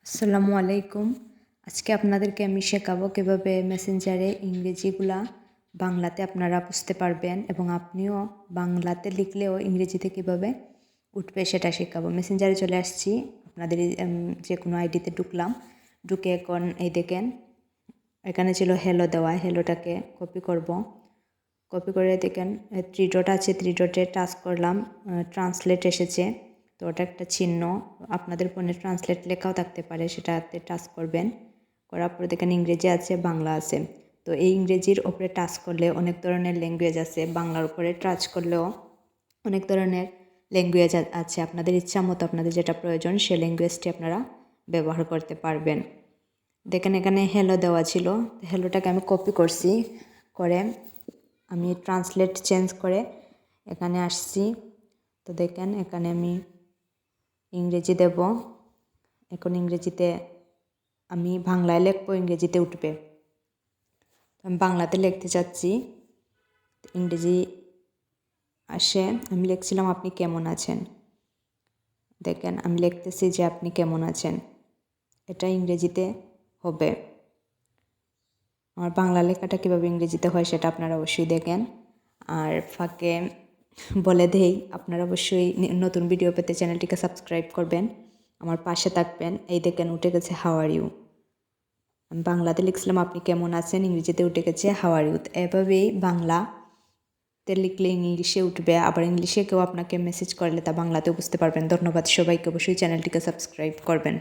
আসসালামু আলাইকুম। আজকে আপনাদেরকে আমি শেখাবো কীভাবে মেসেঞ্জারে ইংরেজিগুলা বাংলাতে আপনারা বুঝতে পারবেন এবং আপনিও বাংলাতে লিখলেও ইংরেজিতে কীভাবে উঠবে সেটা শেখাবো। মেসেঞ্জারে চলে আসছি, আপনাদের যে কোনো আইডিতে ঢুকলাম, ঢুকে এখন এই দেখেন এখানে ছিল হ্যালো দেওয়া, হ্যালোটাকে কপি করব। কপি করে দেখেন 3 ডট আছে, 3 ডটে টাচ করলাম, ট্রান্সলেট এসেছে। তো ওটা একটা চিহ্ন, আপনাদের ফোনে ট্রান্সলেট লেখাও থাকতে পারে, সেটাতে টাচ করবেন। করার পরে দেখেন ইংরেজি আছে, বাংলা আছে। তো এই ইংরেজির ওপরে টাচ করলে অনেক ধরনের ল্যাঙ্গুয়েজ আছে, বাংলার উপরে টাচ করলেও অনেক ধরনের ল্যাঙ্গুয়েজ আছে। আপনাদের ইচ্ছা মতো আপনাদের যেটা প্রয়োজন সে ল্যাঙ্গুয়েজটি আপনারা ব্যবহার করতে পারবেন। দেখেন এখানে হ্যালো দেওয়া ছিল, হ্যালোটাকে আমি কপি করছি, করে আমি ট্রান্সলেট চেঞ্জ করে এখানে আসছি। তো দেখেন এখানে আমি ইংরেজি দেব। এখন ইংরেজিতে আমি বাংলায় লিখবো, ইংরেজিতে উঠবে। আমি বাংলাতে লিখতে চাচ্ছি, ইংরেজি আসে। আমি লিখছিলাম আপনি কেমন আছেন। দেখেন আমি লিখতেছি যে আপনি কেমন আছেন, এটা ইংরেজিতে হবে। আমার বাংলা লেখাটা কীভাবে ইংরেজিতে হয় সেটা আপনারা অবশ্যই দেখেন। আর ফাঁকে বলে দেই, আপনারা অবশ্যই নতুন ভিডিও পেতে চ্যানেলটিকে সাবস্ক্রাইব করবেন, আমার পাশে থাকবেন। এই দেখেন উঠে গেছে হাউ আর ইউ। আমি বাংলাতে লিখছিলাম আপনি কেমন আছেন, ইংরেজিতে উঠে গেছে হাউ আর ইউ। এভাবেই বাংলাতে লিখলে ইংলিশে উঠবে, আবার ইংলিশে কেউ আপনাকে মেসেজ করলে তা বাংলাতেও বুঝতে পারবেন। ধন্যবাদ সবাইকে, অবশ্যই চ্যানেলটিকে সাবস্ক্রাইব করবেন।